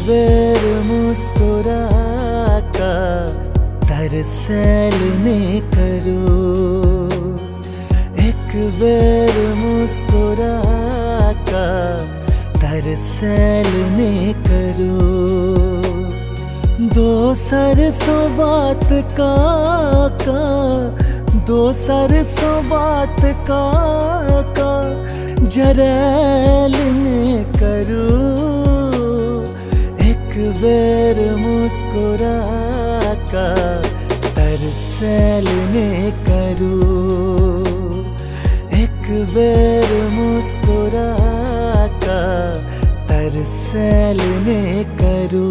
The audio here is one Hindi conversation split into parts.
बेर मुस्कुरा का तरसल ने करो, एक बेर मुस्कुरा का तरसल ने करो। दो सरसों बात का दो सरसों बात का जरैल ने करो, एक बेर मुस्कुरा का तरसल ने करो, एक बेर मुस्कुरा का तरसल ने करो।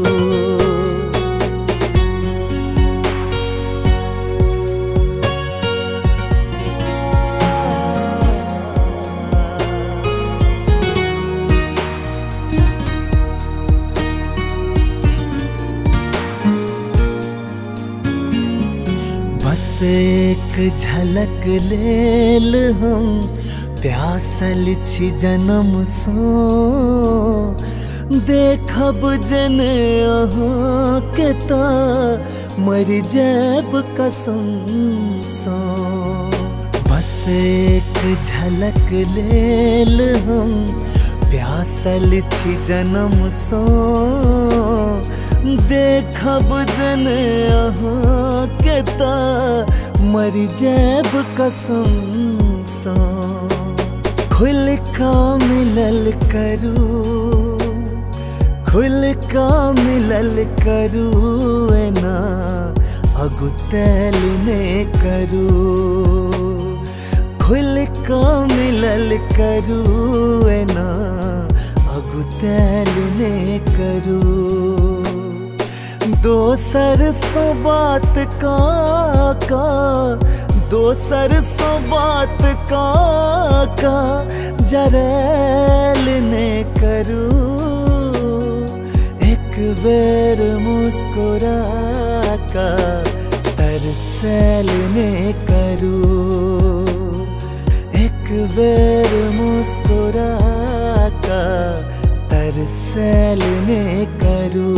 बस एक झलक लेल हम प्यासल छी जन्म सो, देखब जन अहाँ के ता मर जाब कसम सा। बस एक झलक लेल हम प्यासल छी जन्म सो, देखब जन अहाँ के ता मर जाब कसम सा। खुल का मिलल करू, खुल का मिलल करू ना अगुतैल ने करू, खुल का मिलल करू ना अगुतैल ने करू। दो सरसों बात का दो सरसों बात का जरैल ने करू, एक बेर मुस्कुरा का तरसल ने करू, एक बेर मुस्कुरा का तरसल ने करू।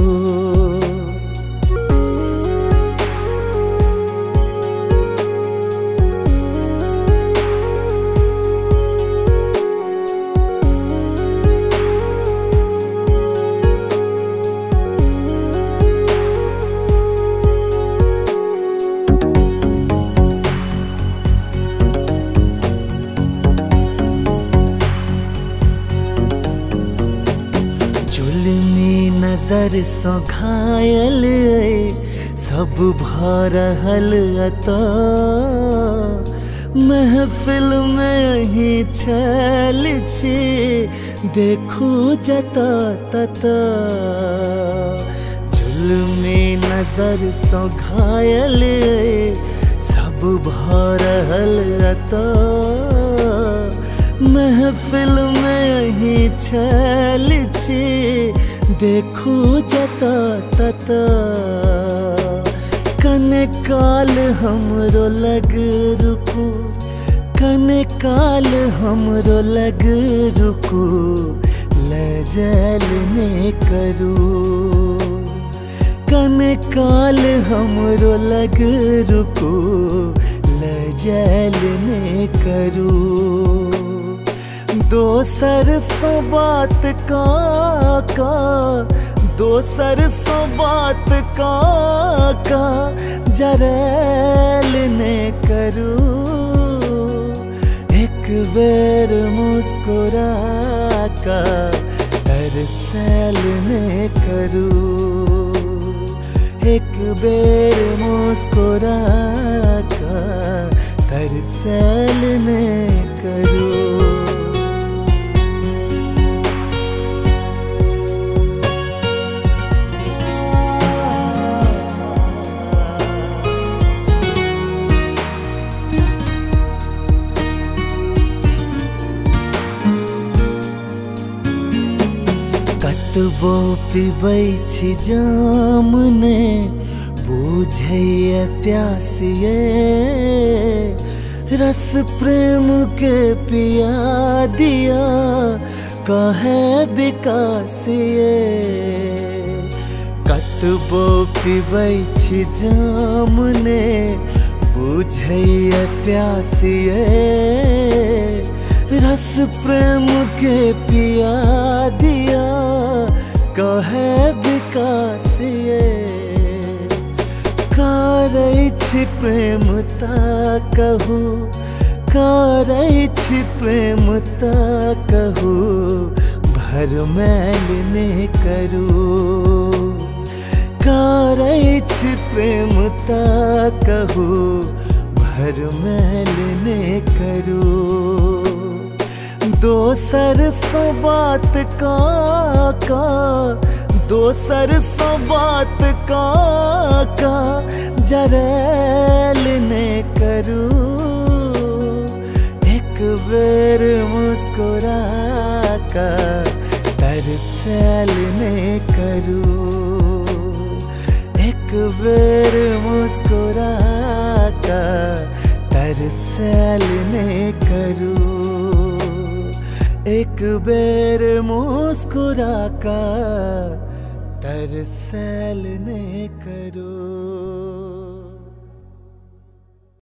नजर सो घायल सब भरहल अता, महफिल में ही छल छी देखू जता तता। जुल्मी नजर सो घायल सब भरहल अता, महफिल में ही छल छी देखू जता तता। कने काल हमरो लग रुकू, कने काल हमरो लग रुकू लजल ने करू, कने काल हमरो लग रुकू लजल ने करू। दो सरसों बात का दो सरसों बात का जरैल ने करू, एक बेर मुस्कुरा का तरसल ने करू, एक बेर मुस्कुरा का तरसल ने करू। कतबो पीबै छी जाम ने बुझैया प्यासिए, रस प्रेम के पिया दिया कहे विकासिए। कतबो पिबै छी जाम ने बुझैया प्यासिए रस प्रेम के पिया दिया कहे विकासिए करै छी प्रेम ता कहू करै छी प्रेम ता कहू भरमैल ने करू करै छी प्रेम ता कहू भरमैल ने करू दोसर सो बात का दोसर सो बात का जरैल ने करू एक बेर मुस्कुरा का तरसैल ने करू एक बेर मुस्कुरा का तरसैल ने करू एक बेर मुस्कुरा का तरसैल ने करू।